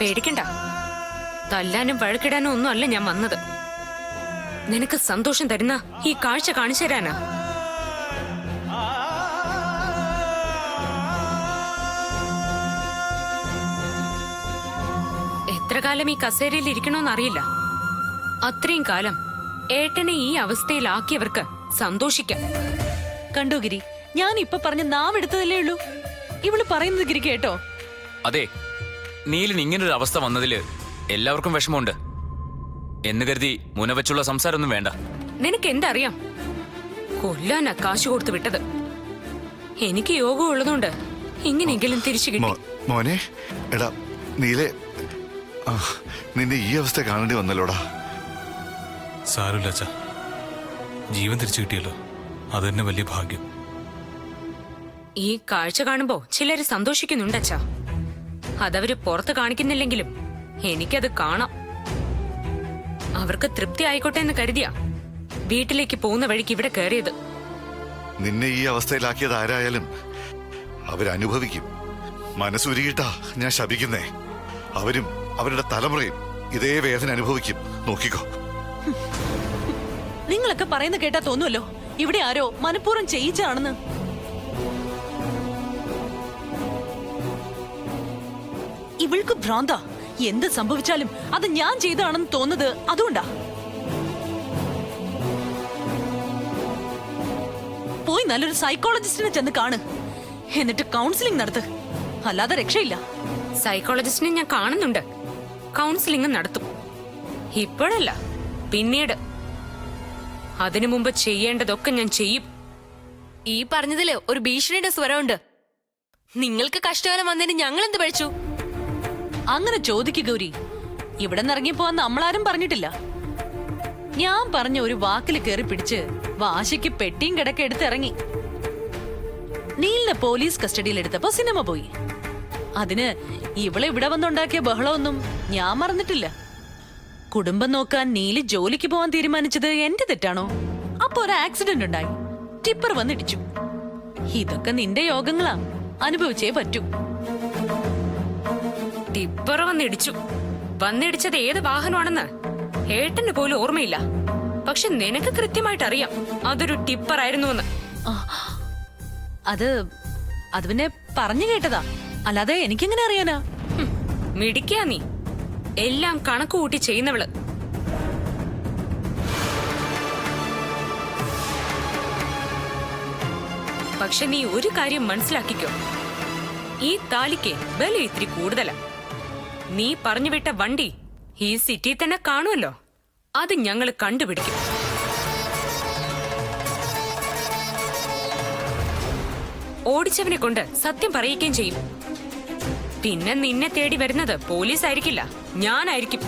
പേടിക്കണ്ട. തല്ലാനും വഴക്കിടാനും ഒന്നും അല്ല ഞാൻ വന്നത്. നിനക്ക് സന്തോഷം തരുന്ന ഈ കാഴ്ച കാണിച്ചു തരാനാ. എത്ര കാലം ഈ കസേരയിൽ ഇരിക്കണോന്നറിയില്ല. അത്രയും കാലം ഏട്ടനെ ഈ അവസ്ഥയിലാക്കിയവർക്ക് സന്തോഷിക്കാം. കണ്ടോ ഗിരി, ഞാൻ ഇപ്പൊ പറഞ്ഞ നാവെടുത്തതല്ലേ ഉള്ളൂ. ഇവള് പറയുന്നത് ഗിരി കേട്ടോ? അതെ, നീലിന് ഇങ്ങനൊരു അവസ്ഥ വന്നതില് എല്ലാവർക്കും വിഷമമുണ്ട് എന്ന് കരുതി മുന വെച്ചുള്ള സംസാരമൊന്നും വേണ്ട. നിനക്ക് എന്തറിയാം? കൊല്ലാനാ കാശ് കൊടുത്തു വിട്ടത്. എനിക്ക് യോഗം ഉള്ളതുകൊണ്ട് ഇങ്ങനെയെങ്കിലും തിരിച്ചു കിട്ടി. മോനെ, എടാ നീലെ, നിന്നെ ഈ അവസ്ഥ കാണേണ്ടി വന്നല്ലോടാ. സാരമില്ല അച്ഛാ, ജീവൻ തിരിച്ചു കിട്ടിയല്ലോ, അത് തന്നെ വലിയ ഭാഗ്യം. ഈ കാഴ്ച കാണുമ്പോ ചിലര് സന്തോഷിക്കുന്നുണ്ട് അച്ഛാ. അതവര് പുറത്ത് കാണിക്കുന്നില്ലെങ്കിലും എനിക്കത് കാണാം. അവർക്ക് തൃപ്തി ആയിക്കോട്ടെ എന്ന് കരുതിയാ വീട്ടിലേക്ക് പോകുന്ന വഴിക്ക് ഇവിടെ കയറിയത്. നിന്നെ ഈ അവസ്ഥയിലാക്കിയത് ആരായാലും അവരനുഭവിക്കും. മനസ്സുരുകിട്ടാ ഞാൻ ശപിക്കുന്നേ. അവരും അവരുടെ തലമുറയും ഇതേ വേദന അനുഭവിക്കും. നോക്കിക്കോ. നിങ്ങളൊക്കെ പറയുന്ന കേട്ടാ തോന്നുമല്ലോ ഇവിടെ ആരോ മനഃപൂർവ്വം ചെയ്യിച്ചാണെന്ന്. ഇവൾക്ക് ഭ്രാന്ത. എന്ത് സംഭവിച്ചാലും അത് ഞാൻ ചെയ്തതാണെന്ന് തോന്നുന്നത് അതുകൊണ്ടാ. പോയി നല്ലൊരു സൈക്കോളജിസ്റ്റിനെ ചെന്ന് കാണ്. എന്നിട്ട് കൗൺസിലിംഗ് നടത്ത്. അല്ലാതെ രക്ഷയില്ല. സൈക്കോളജിസ്റ്റിനെ ഞാൻ കാണുന്നുണ്ട്. കൗൺസിലിംഗ് നടത്തും. ഇപ്പോഴല്ല, പിന്നീട്. അതിനു മുമ്പ് ചെയ്യേണ്ടതൊക്കെ ഞാൻ ചെയ്യും. ഈ പറഞ്ഞതില് ഒരു ഭീഷണിയുടെ സ്വരമുണ്ട്. നിങ്ങൾക്ക് കഷ്ടകാലം വന്നതിന് ഞങ്ങൾ എന്ത് പഴിച്ചു? അങ്ങനെ ചോദിക്കുക ഗൗരി. ഇവിടെ നിറങ്ങിപ്പോവാൻ നമ്മളാരും പറഞ്ഞിട്ടില്ല. ഞാൻ പറഞ്ഞ ഒരു വാക്കിൽ കയറി പിടിച്ച് വാശിക്ക് പെട്ടിയും കിടക്ക എടുത്തിറങ്ങി. നീലിനെ പോലീസ് കസ്റ്റഡിയിൽ എടുത്തപ്പോ സിനിമ പോയി. അതിന് ഇവളെ ഇവിടെ വന്നുണ്ടാക്കിയ ബഹളമൊന്നും ഞാൻ മറന്നിട്ടില്ല. കുടുംബം നോക്കാൻ നീലി ജോലിക്ക് പോവാൻ തീരുമാനിച്ചത് എന്റെ തെറ്റാണോ? അപ്പൊ ഒരു ആക്സിഡന്റ് ഉണ്ടായി. ടിപ്പർ വന്നിടിച്ചു. ഇതൊക്കെ നിന്റെ യോഗങ്ങളാ, അനുഭവിച്ചേ പറ്റൂ. ടിപ്പർ വന്നിടിച്ചു. വന്നിടിച്ചത് ഏത് വാഹനമാണെന്ന് ഏട്ടന് പോലും ഓർമ്മയില്ല. പക്ഷെ നിനക്ക് കൃത്യമായിട്ട് അറിയാം അതൊരു ടിപ്പർ ആയിരുന്നുവെന്ന്. അത് പിന്നെ പറഞ്ഞു കേട്ടതാ, അല്ലാതെ എനിക്കെങ്ങനെ അറിയാനാ? മിടിക്കാ നീ. എല്ലാം കണക്ക് കൂട്ടി ചെയ്യുന്നവള്. പക്ഷെ നീ ഒരു കാര്യം മനസ്സിലാക്കിക്കോ. ഈ താലിക്ക് ബലം ഇത്തിരി കൂടുതലാ. നീ പറഞ്ഞു വിട്ട വണ്ടി ഈ സിറ്റി തന്നെ കാണുമല്ലോ. അത് ഞങ്ങള് കണ്ടുപിടിക്കും. ഓടിച്ചവനെ കൊണ്ട് സത്യം പറയിക്കുകയും ചെയ്യും. പിന്നെ നിന്നെ തേടി വരുന്നത് പോലീസ് ആയിരിക്കില്ല, ഞാനായിരിക്കും.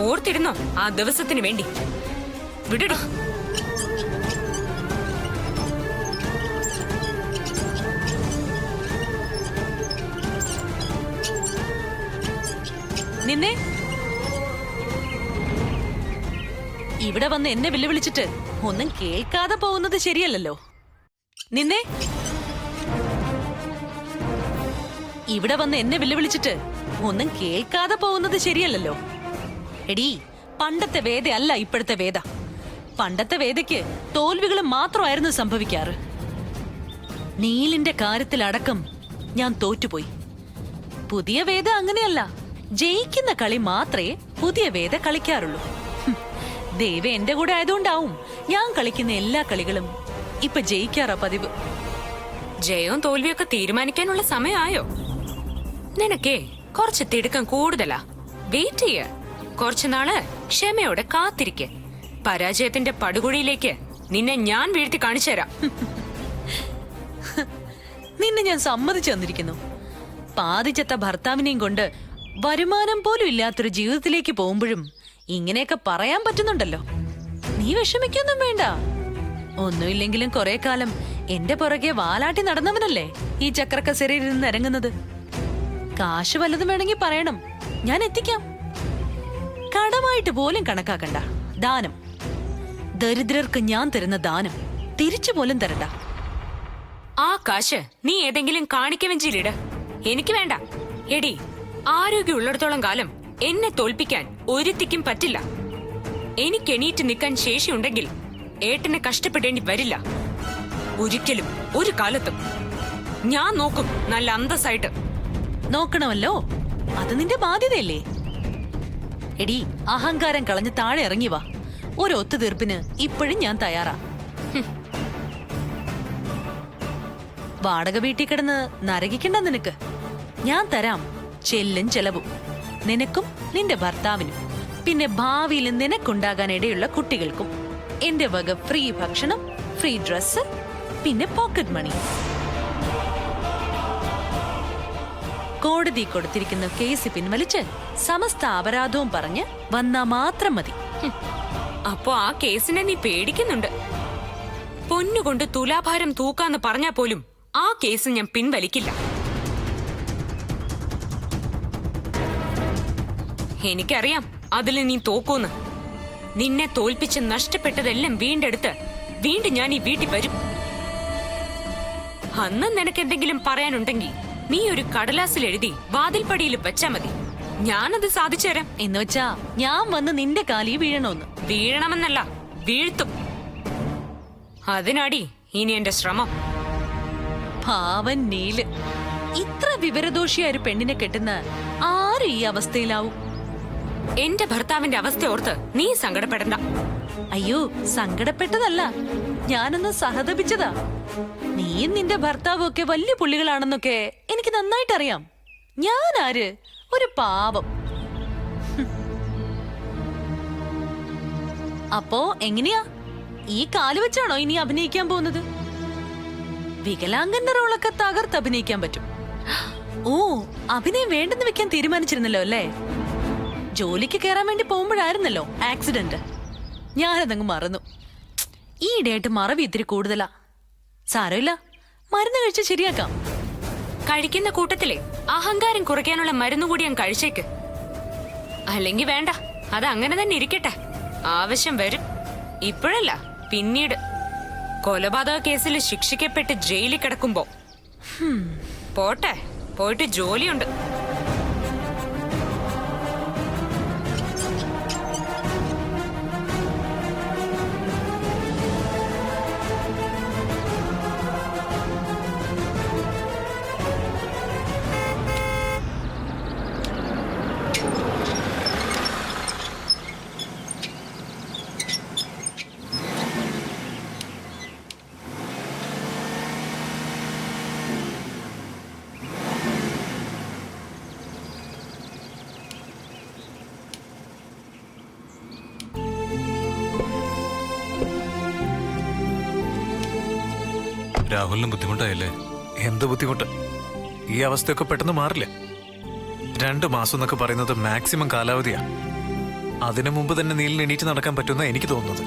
ഓർത്തിരുന്നോ ആ ദിവസത്തിന് വേണ്ടി. വിടടി. നിന്നെ ഇവിടെ വന്ന് എന്നെ വെല്ലുവിളിച്ചിട്ട് ഒന്നും കേൾക്കാതെ പോകുന്നത് ശരിയല്ലല്ലോ. നിന്നെ ഇവിടെ വന്ന് എന്നെ വെല്ലുവിളിച്ചിട്ട് ഒന്നും കേൾക്കാതെ പോകുന്നത് ശരിയല്ലല്ലോ. എടീ, പണ്ടത്തെ വേദ അല്ല ഇപ്പോഴത്തെ വേദ. പണ്ടത്തെ വേദയ്ക്ക് തോൽവികൾ മാത്രമായിരുന്നു സംഭവിക്കാറ്. നീലിന്റെ കാര്യത്തിലടക്കം ഞാൻ തോറ്റുപോയി. പുതിയ വേദ അങ്ങനെയല്ല. ജയിക്കുന്ന കളി മാത്രമേ പുതിയ വേദ കളിക്കാറുള്ളൂ. ദൈവം എന്റെ കൂടെ ആയതുകൊണ്ടാവും ഞാൻ കളിക്കുന്ന എല്ലാ കളികളും ഇപ്പൊ ജയിക്കാറാ പതിവ്. ജയവും തോൽവിയൊക്കെ തീരുമാനിക്കാനുള്ള സമയമായോ? നിനക്കേ കുറച്ച് തിടുക്കം കൂടുതലാ. വെയിറ്റ് ചെയ്യ. കുറച്ചുനാള് ക്ഷമയോടെ കാത്തിരിക്കെ. പരാജയത്തിന്റെ പടുകുഴിയിലേക്ക് നിന്നെ ഞാൻ വീഴ്ത്തി കാണിച്ചു തരാം. നിന്നെ ഞാൻ സമ്മതിച്ചു തന്നിരിക്കുന്നു. പാതിച്ചത്ത ഭർത്താവിനെയും കൊണ്ട് വരുമാനം പോലും ഇല്ലാത്തൊരു ജീവിതത്തിലേക്ക് പോകുമ്പോഴും ഇങ്ങനെയൊക്കെ പറയാൻ പറ്റുന്നുണ്ടല്ലോ. നീ വിഷമിക്കൊന്നും വേണ്ട. ഒന്നുമില്ലെങ്കിലും കുറെ കാലം എന്റെ പുറകെ വാലാട്ടി നടന്നവനല്ലേ ഈ ചക്രക്കസേരയിൽ നിന്ന് ഇറങ്ങുന്നത്. കാശ് വല്ലതും വേണമെങ്കിൽ പറയണം, ഞാൻ എത്തിക്കാം. കടമായിട്ട് പോലും കണക്കാക്കണ്ട. ദാനം, ദരിദ്രർക്ക് ഞാൻ തരുന്ന ദാനം തിരിച്ചു പോലും തരണ്ട. ആ കാശ് നീ ഏതെങ്കിലും കാണിക്കവെഞ്ചിലിട്. എനിക്ക് വേണ്ട. എടി, ആരോഗ്യമുള്ളിടത്തോളം കാലം എന്നെ തോൽപ്പിക്കാൻ ഒരുത്തിക്കും പറ്റില്ല. എനിക്ക് എണീറ്റ് നിൽക്കാൻ ശേഷിയുണ്ടെങ്കിൽ ഏട്ടനെ കഷ്ടപ്പെടേണ്ടി വരില്ല. ഒരിക്കലും, ഒരു കാലത്തും. ഞാൻ നോക്കും നല്ല അന്തസ്സായിട്ട്. നോക്കണമല്ലോ, അത് നിന്റെ ബാധ്യതയല്ലേ? എടി, അഹങ്കാരം കളഞ്ഞ് താഴെ ഇറങ്ങി വാ. ഒരു ഒത്തുതീർപ്പിന് ഇപ്പോഴും ഞാൻ തയ്യാറാ. വാടക വീട്ടിൽ കിടന്ന് നരകിക്കണ്ട നിനക്ക്. ഞാൻ തരാം ചെല്ലും ചെലവും, നിനക്കും നിന്റെ ഭർത്താവിനും, പിന്നെ ഭാവിയിൽ നിനക്കുണ്ടാകാൻ ഇടയുള്ള കുട്ടികൾക്കും. എന്റെ വക ഫ്രീ ഭക്ഷണം, ഫ്രീ ഡ്രസ്, പിന്നെ പോക്കറ്റ് മണി. കോടതി കൊടുത്തിരിക്കുന്ന കേസ് പിൻവലിച്ച് സമസ്ത അപരാധവും പറഞ്ഞ് വന്നാ മാത്രം മതി. അപ്പോ ആ കേസിനെ നീ പേടിക്കുന്നുണ്ട്. പൊന്നുകൊണ്ട് തുലാഭാരം തൂക്കാന്ന് പറഞ്ഞാ പോലും ആ കേസ് ഞാൻ പിൻവലിക്കില്ല. എനിക്കറിയാം അതിൽ നീ തോക്കൂന്ന്. നിന്നെ തോൽപ്പിച്ച് നഷ്ടപ്പെട്ടതെല്ലാം വീണ്ടെടുത്ത് വീണ്ടും ഞാൻ ഈ വീട്ടിൽ വരും. അന്ന് നിനക്ക് എന്തെങ്കിലും പറയാനുണ്ടെങ്കിൽ നീ ഒരു കടലാസിൽ എഴുതി വാതിൽപ്പടിയിൽ വെച്ചാ മതി. ഞാനത് സാധിച്ചു തരാം. എന്ന് വെച്ചാ ഞാൻ വന്ന് നിന്റെ കാലിൽ വീഴണോന്ന്? വീഴണമെന്നല്ല, വീഴ്ത്തും. അതിനാടി ഇനി എന്റെ ശ്രമം. പാവൻ നീല്, ഇത്ര വിവരദോഷിയായ ഒരു പെണ്ണിനെ കെട്ടുന്ന ആരും ഈ അവസ്ഥയിലാവും? എന്റെ ഭർത്താവിന്റെ അവസ്ഥ ഓർത്ത് നീ സങ്കടപ്പെടണ്ട. അയ്യോ, സങ്കടപ്പെട്ടതല്ല, ഞാനൊന്ന് സഹതപിച്ചതാ. നീയും നിന്റെ ഭർത്താവും ഒക്കെ വലിയ പുള്ളികളാണെന്നൊക്കെ എനിക്ക് നന്നായിട്ട് അറിയാം. ഞാൻ ആര്? ഒരു പാവം. അപ്പോ എങ്ങനെയാ? ഈ കാല് വെച്ചാണോ ഇനി അഭിനയിക്കാൻ പോകുന്നത്? വികലാംഗന്റെ റോളൊക്കെ തകർത്ത് അഭിനയിക്കാൻ പറ്റും. ഓ, അഭിനയം വേണ്ടെന്ന് വെക്കാൻ തീരുമാനിച്ചിരുന്നല്ലോ അല്ലേ? ജോലിക്ക് കയറാൻ വേണ്ടി പോകുമ്പോഴായിരുന്നല്ലോ ആക്സിഡന്റ്. ഞാനതങ്ങ് മറന്നു. ഈയിടെയായിട്ട് മറവി ഇത്തിരി കൂടുതലാ. സാരമില്ല, മരുന്ന് കഴിച്ച് ശരിയാക്കാം. കഴിക്കുന്ന കൂട്ടത്തിലെ അഹങ്കാരം കുറയ്ക്കാനുള്ള മരുന്ന് കൂടി ഞാൻ കഴിച്ചേക്ക്. അല്ലെങ്കിൽ വേണ്ട, അത് അങ്ങനെ തന്നെ ഇരിക്കട്ടെ. ആവശ്യം വരും. ഇപ്പോഴല്ല, പിന്നീട്. കൊലപാതക കേസിൽ ശിക്ഷിക്കപ്പെട്ട് ജയിലിൽ കിടക്കുമ്പോ. പോട്ടെ, പോയിട്ട് ജോലിയുണ്ട്. രാഹുലിന് ബുദ്ധിമുട്ടായില്ലേ? എന്ത് ബുദ്ധിമുട്ട്? ഈ അവസ്ഥയൊക്കെ പെട്ടെന്ന് മാറില്ല. 2 മാസം എന്നൊക്കെ പറയുന്നത് മാക്സിമം കാലാവധിയാ. അതിനു മുമ്പ് തന്നെ നീലിന് എണീറ്റ് നടക്കാൻ പറ്റുന്ന എനിക്ക് തോന്നുന്നത്.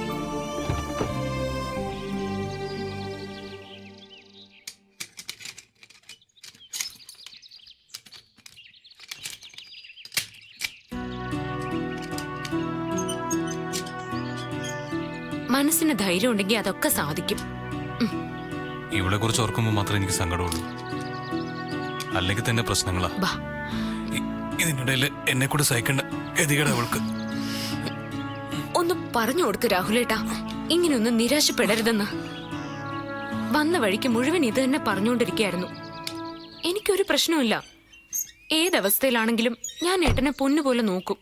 മനസ്സിന് ധൈര്യം ഉണ്ടെങ്കിൽ അതൊക്കെ സാധിക്കും. ഇവളെ കുറിച്ച് ഓർക്കുമ്പോൾ മാത്രമേ എനിക്ക് സങ്കടമുള്ളൂ. അല്ലെങ്കിൽ തന്നെ പ്രശ്നങ്ങളാ. ബാ, ഇതിനിടയിൽ എന്നെ കൂടെ സഹിക്കേണ്ട ഗതികേട് അവൾക്ക്. ഒന്ന് പറഞ്ഞു കൊടുക്ക് രാഹുലേട്ടാ, ഇങ്ങനെയൊന്നും നിരാശപ്പെടരുതെന്ന്. വന്ന വഴിക്ക് മുഴുവൻ ഇത് തന്നെ പറഞ്ഞുകൊണ്ടിരിക്കുകയായിരുന്നു. എനിക്കൊരു പ്രശ്നമില്ല. ഏതവസ്ഥയിലാണെങ്കിലും ഞാൻ ഏട്ടനെ പൊന്നുപോലെ നോക്കും.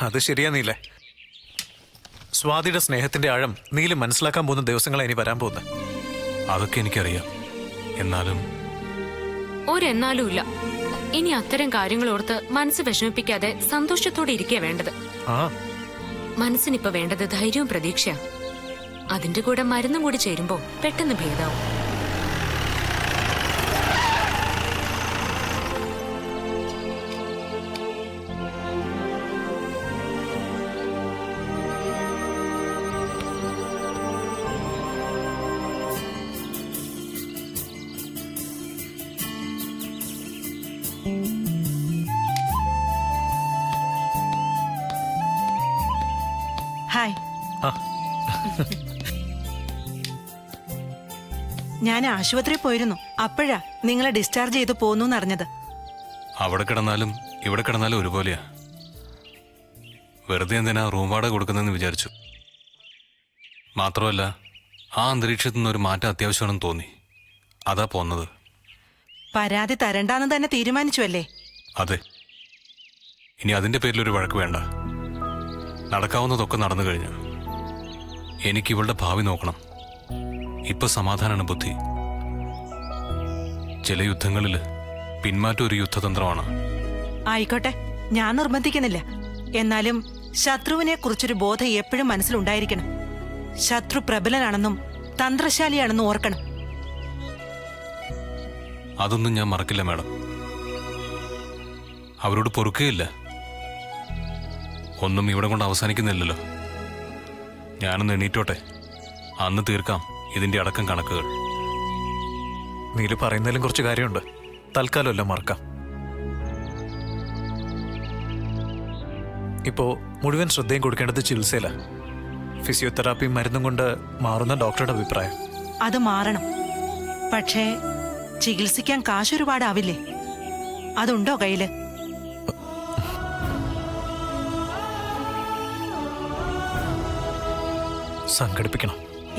അത് ശരിയാ നീലേ. സ്വാതിയുടെ സ്നേഹത്തിന്റെ ആഴം നീല് മനസ്സിലാക്കാൻ പോകുന്ന ദിവസങ്ങളാ ഇനി വരാൻ പോകുന്നത്. അതൊക്കെ എനിക്കറിയാം. എന്നാലും ഒരെന്നാലും ഇല്ല. ഇനി അത്തരം കാര്യങ്ങൾ ഓർത്ത് മനസ്സ് വിഷമിപ്പിക്കാതെ സന്തോഷത്തോടെ ഇരിക്കുക വേണ്ടത്. ആ, മനസ്സിനിപ്പോ വേണ്ടത് ധൈര്യവും പ്രതീക്ഷയാ. അതിന്റെ കൂടെ മരുന്നും കൂടി ചേരുമ്പോ പെട്ടെന്ന് ഭേദാവും. ഹായ്. ആ. ഞാൻ ആശുപത്രിയിൽ പോയിരുന്നു. അപ്പോഴാ നിങ്ങളെ ഡിസ്ചാർജ് ചെയ്ത് പോന്നു അറിഞ്ഞത്. അവിടെ കിടന്നാലും ഇവിടെ കിടന്നാലും ഒരുപോലെയാ. വെറുതെ എന്തിനാ റൂം വാടക കൊടുക്കുന്നതെന്ന് വിചാരിച്ചു. മാത്രമല്ല ആ അന്തരീക്ഷത്തിൽ നിന്ന് ഒരു മാറ്റം അത്യാവശ്യമാണെന്ന് തോന്നി. അതാ പോന്നത്. പരാതി തരണ്ടാന്ന് തന്നെ തീരുമാനിച്ചു അല്ലേ? അതെ. ഇനി അതിന്റെ പേരിലൊരു വഴക്ക് വേണ്ട. നടക്കാവുന്നതൊക്കെ നടന്നു കഴിഞ്ഞു. എനിക്ക് ഇവളുടെ ഭാവി നോക്കണം. ഇപ്പൊ സമാധാനാണ് ബുദ്ധി. ചില യുദ്ധങ്ങളിൽ പിന്മാറ്റം ഒരു യുദ്ധതന്ത്രമാണ്. ആയിക്കോട്ടെ, ഞാൻ നിർബന്ധിക്കുന്നില്ല. എന്നാലും ശത്രുവിനെ കുറിച്ചൊരു ബോധം എപ്പോഴും മനസ്സിലുണ്ടായിരിക്കണം. ശത്രു പ്രബലനാണെന്നും തന്ത്രശാലിയാണെന്നും ഓർക്കണം. അതൊന്നും ഞാൻ മറക്കില്ല മാഡം. അവരോട് പൊറുക്കുകയില്ല. ഒന്നും ഇവിടെ കൊണ്ട് അവസാനിക്കുന്നില്ലല്ലോ. ഞാനൊന്ന് എണീറ്റോട്ടെ. അന്ന് തീർക്കാം ഇതിന്റെ അടക്കം കണക്കുകൾ. നീല് പറയുന്നതിലും കുറച്ച് കാര്യമുണ്ട്. തൽക്കാലം എല്ലാം മറക്കാം. ഇപ്പോ മുഴുവൻ ശ്രദ്ധയും കൊടുക്കേണ്ടത് ചികിത്സയില. ഫിസിയോതെറാപ്പിയും മരുന്നും കൊണ്ട് മാറുന്ന ഡോക്ടറുടെ അഭിപ്രായം. അത് മാറണം. പക്ഷേ ചികിത്സിക്കാൻ കാശൊരുപാടാവില്ലേ? അതുണ്ടോ കയ്യില്? സംഘടിപ്പിക്കണം.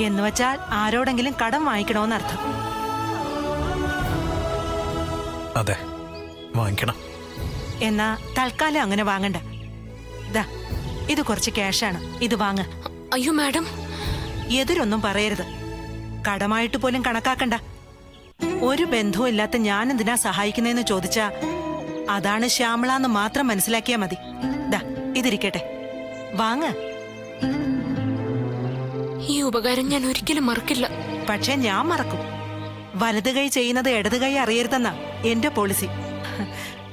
എന്ന് വച്ചാൽ ആരോടെങ്കിലും കടം വാങ്ങിക്കണോന്നർത്ഥം. അതെ, വാങ്ങിക്കണം. എന്നാ തൽക്കാലം അങ്ങനെ വാങ്ങണ്ട. ദാ, ഇത് കുറച്ച് ക്യാഷാണ്. ഇത് വാങ്ങ. അയ്യോ മാഡം, എതിരൊന്നും പറയരുത്. കടമായിട്ട് പോലും കണക്കാക്കണ്ട. ഒരു ബന്ധവും ഇല്ലാത്ത ഞാൻ എന്തിനാ സഹായിക്കുന്നതെന്ന് ചോദിച്ചാ അതാണ് ശ്യാമളാന്ന് മാത്രം മനസ്സിലാക്കിയാ മതി. ദാ, ഇതിരിക്കട്ടെ, വാങ്ങ. ഈ ഉപകാരം ഞാൻ ഒരിക്കലും മറക്കില്ല. പക്ഷെ ഞാൻ മറക്കും. വലത് കൈ ചെയ്യുന്നത് ഇടത് കൈ അറിയരുതെന്നാ എന്റെ പോളിസി.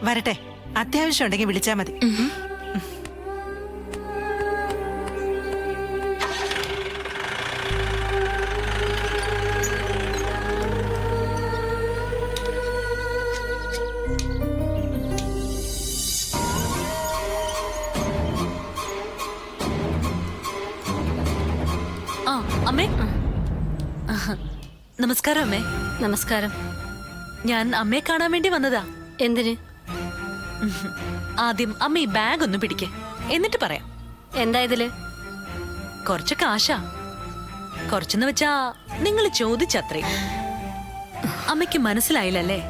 വരട്ടെ, അത്യാവശ്യം ഉണ്ടെങ്കിൽ വിളിച്ചാ മതി. ആ അമ്മേ. നമസ്കാരം അമ്മേ. നമസ്കാരം. ഞാൻ അമ്മയെ കാണാൻ വേണ്ടി വന്നതാ. എന്തിന്? ആദ്യം അമ്മ ഈ ബാഗ് ഒന്ന് പിടിക്കേ, എന്നിട്ട് പറയാം. എന്താ ഇതില്? കുറച്ച് കാശാ. കുറച്ചെന്ന് വെച്ചാ നിങ്ങൾ ചോദിച്ചത്രേ. അമ്മയ്ക്ക് മനസ്സിലായില്ലല്ലേ?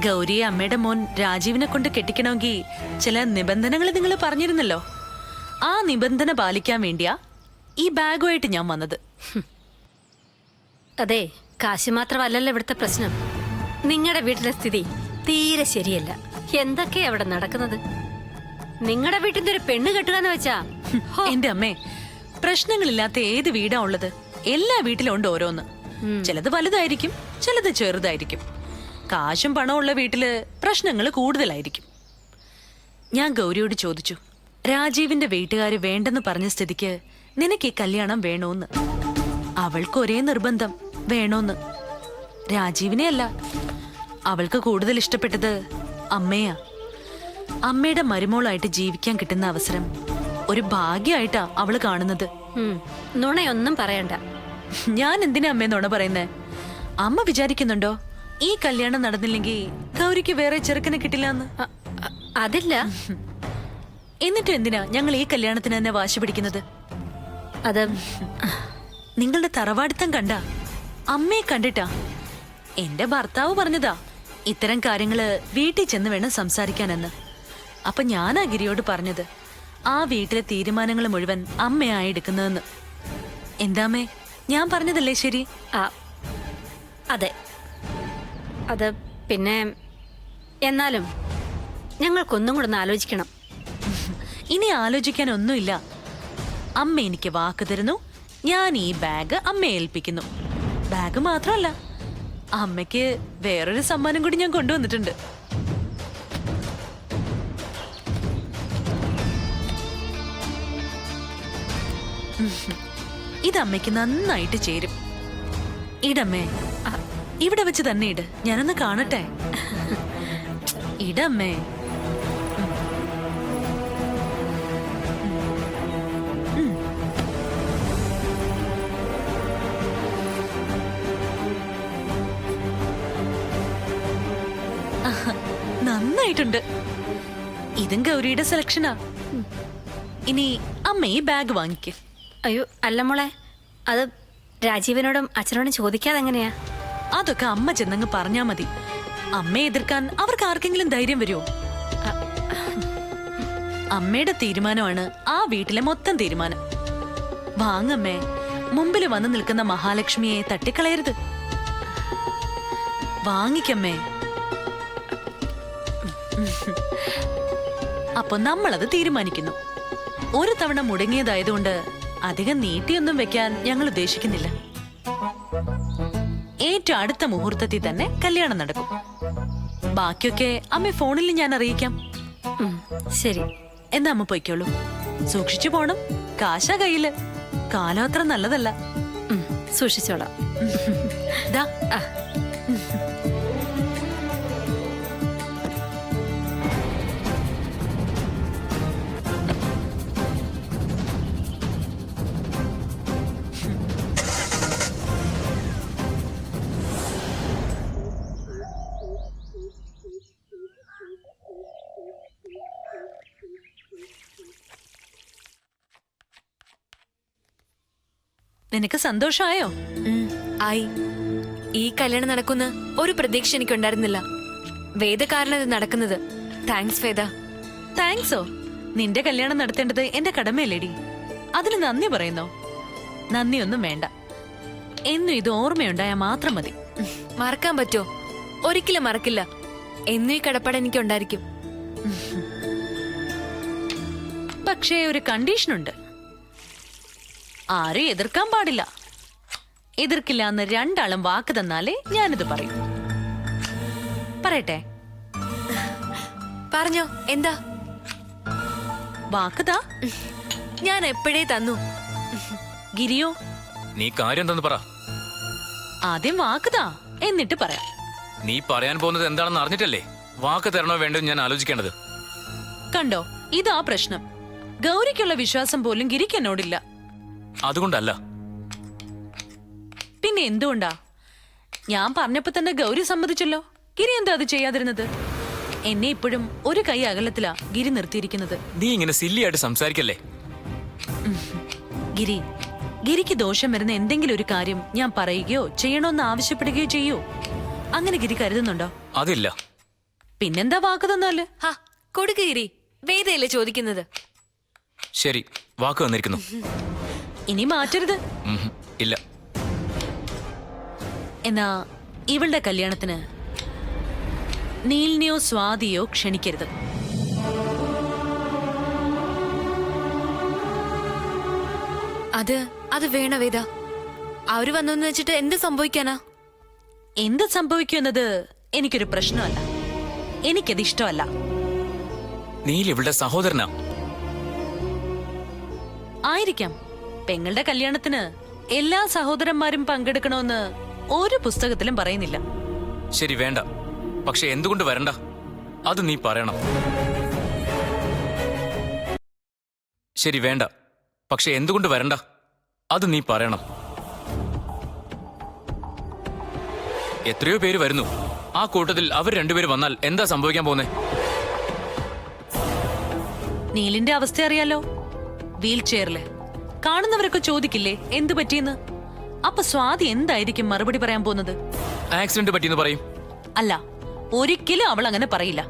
ഗൗരിയെ അമ്മയുടെ മോൻ രാജീവിനെ കൊണ്ട് കെട്ടിക്കണമെങ്കിൽ ചില നിബന്ധനകൾ നിങ്ങൾ പറഞ്ഞിരുന്നല്ലോ. ആ നിബന്ധന പാലിക്കാൻ വേണ്ടിയാ ഈ ബാഗുമായിട്ട് ഞാൻ വന്നത്. അതെ, കാശ് മാത്രമല്ലല്ലോ ഇവിടുത്തെ പ്രശ്നം. നിങ്ങളുടെ വീട്ടിലെ സ്ഥിതി തീരെ ശരിയല്ല. എന്തൊക്കെയാ അവിടെ നടക്കുന്നത്? നിങ്ങളുടെ വീട്ടിൽ നിന്ന് ഒരു പെണ്ണ് കെട്ടുക എന്ന് വെച്ചാ എന്റെ അമ്മേ, പ്രശ്നങ്ങളില്ലാത്ത ഏത് വീടാ ഉള്ളത്? എല്ലാ വീട്ടിലും ഉണ്ട് ഓരോന്ന്. ചിലത് വലുതായിരിക്കും, ചിലത് ചെറുതായിരിക്കും. കാശും പണവും ഉള്ള വീട്ടില് പ്രശ്നങ്ങൾ കൂടുതലായിരിക്കും. ഞാൻ ഗൗരിയോട് ചോദിച്ചു, രാജീവിന്റെ വീട്ടുകാര് വേണ്ടെന്ന് പറഞ്ഞ സ്ഥിതിക്ക് നിനക്ക് ഈ കല്യാണം വേണോന്ന്. അവൾക്ക് ഒരേ നിർബന്ധം, വേണോന്ന്. രാജീവിനെ അല്ല, അവൾക്ക് കൂടുതൽ ഇഷ്ടപ്പെട്ടത് അമ്മയാ. അമ്മയുടെ മരുമോളായിട്ട് ജീവിക്കാൻ കിട്ടുന്ന അവസരം ഒരു ഭാഗ്യമായിട്ടാ അവള് കാണുന്നത്. നുണയൊന്നും പറയണ്ട. ഞാൻ എന്തിനാ അമ്മേ നുണ പറയുന്നേ? അമ്മ വിചാരിക്കുന്നുണ്ടോ ഈ കല്യാണം നടന്നില്ലെങ്കിൽ ഗൗരിക്ക് വേറെ ചെറുക്കനെ കിട്ടില്ല? അതില്ല. എന്നിട്ട് എന്തിനാ ഞങ്ങൾ ഈ കല്യാണത്തിന് തന്നെ വാശി പിടിക്കുന്നത്? അത് നിങ്ങളുടെ തറവാടിത്തം കണ്ട അമ്മയെ കണ്ടിട്ടാ. എന്റെ ഭർത്താവ് പറഞ്ഞതാ ഇത്തരം കാര്യങ്ങള് വീട്ടിൽ ചെന്ന് വേണം സംസാരിക്കാനെന്ന്. അപ്പൊ ഞാനാ ഗിരിയോട് പറഞ്ഞത് ആ വീട്ടിലെ തീരുമാനങ്ങൾ മുഴുവൻ അമ്മയായി എടുക്കുന്നതെന്ന്. എന്താമ്മേ, ഞാൻ പറഞ്ഞതല്ലേ ശരി? അതെ. അത് പിന്നെ എന്നാലും ഞങ്ങൾക്കൊന്നും കൂടെ ഒന്ന് ആലോചിക്കണം. ഇനി ആലോചിക്കാൻ ഒന്നുമില്ല. അമ്മ എനിക്ക് വാക്ക് തരുന്നു, ഞാൻ ഈ ബാഗ് അമ്മയെ ഏൽപ്പിക്കുന്നു. ബാഗ് മാത്രമല്ല, അമ്മയ്ക്ക് വേറൊരു സമ്മാനം കൂടി ഞാൻ കൊണ്ടുവന്നിട്ടുണ്ട്. ഇത് അമ്മയ്ക്ക് നന്നായിട്ട് ചേരും. ഇടമ്മേ, ഇവിടെ വെച്ച് തന്നെ ഇട്, ഞാനൊന്ന് കാണട്ടെ. ഇടമ്മേ. നന്നായിട്ടുണ്ട്. ഇതും ഗൗരിയുടെ സെലക്ഷനാ. ഇനി അമ്മ ഈ ബാഗ് വാങ്ങിക്ക്. അയ്യോ അല്ല മോളെ, അത് രാജീവനോടും അച്ഛനോടും ചോദിക്കാതെ എങ്ങനെയാ? അതൊക്കെ അമ്മ ചെന്നങ്ങ് പറഞ്ഞാ മതി. അമ്മയെ എതിർക്കാൻ അവർക്ക് ആർക്കെങ്കിലും ധൈര്യം വരുമോ? അമ്മയുടെ തീരുമാനമാണ് ആ വീട്ടിലെ മൊത്തം തീരുമാനം. വാങ്ങമ്മേ, മുമ്പിൽ വന്നു നിൽക്കുന്ന മഹാലക്ഷ്മിയെ തട്ടിക്കളയരുത്. വാങ്ങിക്കമ്മേ. അപ്പൊ നമ്മളത് തീരുമാനിക്കുന്നു. ഒരു തവണ മുടങ്ങിയതായതുകൊണ്ട് അധികം നീട്ടിയൊന്നും വെക്കാൻ ഞങ്ങൾ ഉദ്ദേശിക്കുന്നില്ല. ഏറ്റവും അടുത്ത മുഹൂർത്തത്തിൽ തന്നെ കല്യാണം നടക്കും. ബാക്കിയൊക്കെ അമ്മ ഫോണിൽ ഞാൻ അറിയിക്കാം. ശരി, എന്നാ അമ്മ പൊയ്ക്കോളൂ. സൂക്ഷിച്ചു പോണം. കാശാ കയ്യില്. കാലം അത്ര നല്ലതല്ല. സൂക്ഷിച്ചോളാം. ദാ, നിനക്ക് സന്തോഷമായോ? ആയി. ഈ കല്യാണം നടക്കുന്ന ഒരു പ്രതീക്ഷ എനിക്കുണ്ടായിരുന്നില്ല. വേദ കാരണം ഇത് നടക്കുന്നത്. താങ്ക്സ് വേദ. താങ്ക്സോ? നിന്റെ കല്യാണം നടത്തേണ്ടത് എന്റെ കടമയല്ലേടി. അതിന് നന്ദി പറയുന്നോ? നന്ദിയൊന്നും വേണ്ട. എന്നും ഇത് ഓർമ്മയുണ്ടായാൽ മാത്രം മതി. മറക്കാൻ പറ്റോ? ഒരിക്കലും മറക്കില്ല. എന്നും ഈ കടപ്പാട് എനിക്കുണ്ടായിരിക്കും. പക്ഷേ ഒരു കണ്ടീഷനുണ്ട്. ആരും എതിർക്കാൻ പാടില്ല. എതിർക്കില്ല എന്ന് രണ്ടാളും വാക്ക് തന്നാലേ ഞാനിത് പറയും. പറയട്ടെ? പറഞ്ഞോ, എന്താ? വാക്കുതാ. ഞാൻ എപ്പോഴേ തന്നു. ഗിരിയോ? നീ കാര്യം എന്തെന്ന് പറ. ആദ്യം വാക്കുതാ, എന്നിട്ട് പറയാം. നീ പറയാൻ പോകുന്നത് എന്താണെന്ന് അറിഞ്ഞിട്ടല്ലേ വാക്ക് തരണോ വേണ്ടോ ഞാൻ ആലോചിക്കേണ്ടത്. കണ്ടോ, ഇതാ പ്രശ്നം. ഗൗരിക്കുള്ള വിശ്വാസം പോലും ഗിരിക്ക് എന്നോടില്ല. അതുകൊണ്ടല്ല. പിന്നെ എന്തുകൊണ്ടാ? ഞാൻ പറഞ്ഞപ്പോ തന്നെ ഗൗരി സമ്മതിച്ചല്ലോ. ഗിരി എന്താ അത് ചെയ്യാതിരുന്നത്? എന്നെ ഇപ്പോഴും ഒരു കൈ അകലത്തിലാ ഗിരി നിർത്തിയിരിക്കുന്നത്. നീ ഇങ്ങനെ സില്ലിയായിട്ട് സംസാരിക്കല്ലേ. ഗിരിക്ക് ദോഷം വരുന്ന എന്തെങ്കിലും ഒരു കാര്യം ഞാൻ പറയുകയോ ചെയ്യണോന്ന് ആവശ്യപ്പെടുകയോ ചെയ്യോ? അങ്ങനെ ഗിരി കരുതുന്നുണ്ടോ? അതില്ല. പിന്നെന്താ വാക്ക് തന്നാല്? ഹാ, കൊടുക്ക് ഗിരി. വേദയല്ലേ ചോദിക്കുന്നത്. ശരി, വാക്ക് തന്നിരിക്കുന്നു. ഇനി മാറ്റരുത്. ഇല്ല. എന്നാ ഇവളുടെ കല്യാണത്തിന് നീലിനെയോ സ്വാതിയോ ക്ഷണിക്കരുത്. അത് വേണ വേദ. അവര് വന്നെന്ന് വെച്ചിട്ട് എന്ത് സംഭവിക്കാനാ? എന്ത് സംഭവിക്കുമെന്നത് എനിക്കൊരു പ്രശ്നമല്ല. എനിക്കത് ഇഷ്ടമല്ല. നീൽ ഇവളുടെ സഹോദരനാ. ആയിരിക്കാം. പെങ്ങളുടെ കല്യാണത്തിന് എല്ലാ സഹോദരന്മാരും പങ്കെടുക്കണമെന്ന് ഒരു പുസ്തകത്തിലും പറയുന്നില്ല. ശരി, വേണ്ട. പക്ഷെ എന്തുകൊണ്ട് വരണ്ട അത് നീ പറയണം. ശരി, വേണ്ട. പക്ഷെ എന്തുകൊണ്ട് വരണ്ട അത് നീ പറയണം. എത്രയോ പേര് വരുന്നു. ആ കൂട്ടത്തിൽ അവർ രണ്ടുപേര് വന്നാൽ എന്താ സംഭവിക്കാൻ പോകുന്നേ? നീലിന്റെ അവസ്ഥ അറിയാലോ. വീൽ ചെയറില്. കാണുന്നവരൊക്കെ ചോദിക്കില്ലേ എന്തു പറ്റിയെന്ന്? അപ്പൊ സ്വാതി എന്തായിരിക്കും മറുപടി പറയാൻ പോകുന്നത്? ആക്സിഡന്റ് പറ്റിയെന്ന് പറയും. അല്ല, ഒരിക്കലും അവൾ അങ്ങനെ പറയില്ല.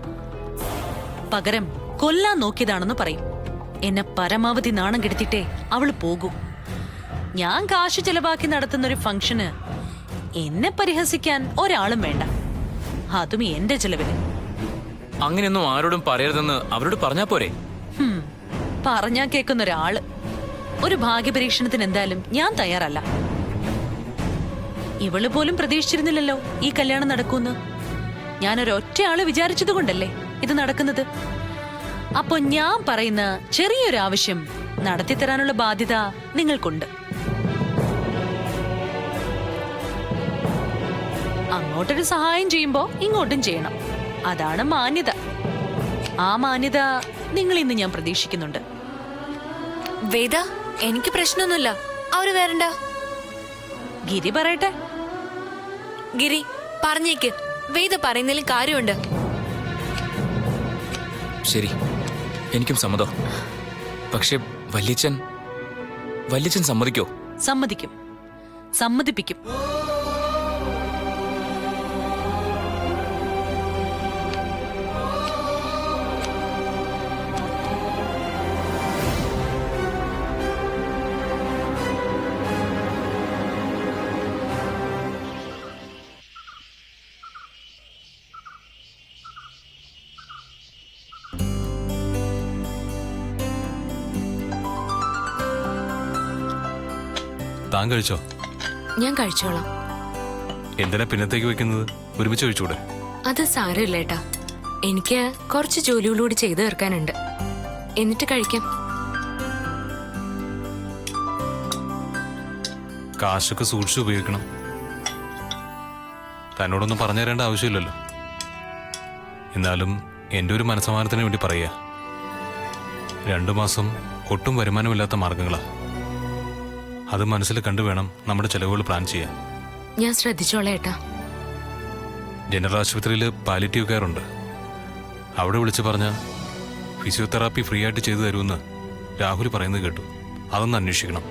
പകരം കൊല്ലാൻ നോക്കിയതാണെന്ന് പറയും. എന്നെ പരമാവധി നാണം കെടുത്തിട്ടേ അവള് പോകൂ. ഞാൻ കാശ് ചെലവാക്കി നടത്തുന്ന ഒരു ഫംഗ്ഷന് എന്നെ പരിഹസിക്കാൻ ഒരാളും വേണ്ട. അതും എന്റെ ചെലവില്. അങ്ങനെയൊന്നും ആരോടും പറയരുതെന്ന് അവരോട് പറഞ്ഞാ പോരെ? പറഞ്ഞാ കേൾക്കുന്ന ഒരാള്. ഒരു ഭാഗ്യപരീക്ഷണത്തിന് എന്തായാലും ഞാൻ തയ്യാറല്ല. ഇവള് പോലും പ്രതീക്ഷിച്ചിരുന്നില്ലല്ലോ ഈ കല്യാണം നടക്കൂന്ന്. ഞാനൊരൊറ്റയാള് വിചാരിച്ചത് കൊണ്ടല്ലേ ഇത് നടക്കുന്നത്. അപ്പൊ ഞാൻ പറയുന്ന ചെറിയൊരു ആവശ്യം നടത്തിത്തരാനുള്ള ബാധ്യത നിങ്ങൾക്കുണ്ട്. അങ്ങോട്ടൊരു സഹായം ചെയ്യുമ്പോ ഇങ്ങോട്ടും ചെയ്യണം. അതാണ് മാന്യത. ആ മാന്യത നിങ്ങൾ ഇന്ന് ഞാൻ പ്രതീക്ഷിക്കുന്നുണ്ട്. വേദ, എനിക്ക് പ്രശ്നമൊന്നുമില്ല. അവര് വരണ്ട. ഗിരി പറയട്ടെ. ഗിരി പറഞ്ഞേക്ക്. വേദ പറയുന്നതിലും കാര്യമുണ്ട്. ശരി. എനിക്കും സമ്മതം. പക്ഷെ വല്യച്ഛൻ സമ്മതിക്കോ? സമ്മതിക്കും, സമ്മതിപ്പിക്കും. താൻ കഴിച്ചോ? ഞാൻ കഴിച്ചോളാം. എന്തിനാ പിന്നത്തേക്ക് വെക്കുന്നത്? ഒരുമിച്ച് കഴിച്ചൂടെ? അത് സാരമില്ല ഏട്ടാ. എനിക്ക് കുറച്ച് ജോലികളൂടി ചെയ്തു തീർക്കാനുണ്ട്. എന്നിട്ട് കഴിക്കാം. കാശൊക്കെ സൂക്ഷിച്ച് ഉപയോഗിക്കണം. തന്നോടൊന്നും പറഞ്ഞു തരേണ്ട ആവശ്യമില്ലല്ലോ. എന്നാലും എൻ്റെ ഒരു മനസ്സമാനത്തിന് വേണ്ടി പറയുക. 2 മാസം ഒട്ടും വരുമാനമില്ലാത്ത മാർഗങ്ങളാ. അത് മനസ്സിൽ കണ്ടു വേണം നമ്മുടെ ചെലവുകൾ പ്ലാൻ ചെയ്യാൻ. ഞാൻ ശ്രദ്ധിച്ചോളാം ഏട്ടാ. ജനറൽ ആശുപത്രിയിൽ പാലിറ്റീവ് കെയർ ഉണ്ട്. അവിടെ വിളിച്ച് പറഞ്ഞാൽ ഫിസിയോതെറാപ്പി ഫ്രീ ആയിട്ട് ചെയ്തു തരുമെന്ന് രാഹുൽ പറയുന്നത് കേട്ടു. അതൊന്ന് അന്വേഷിക്കണം.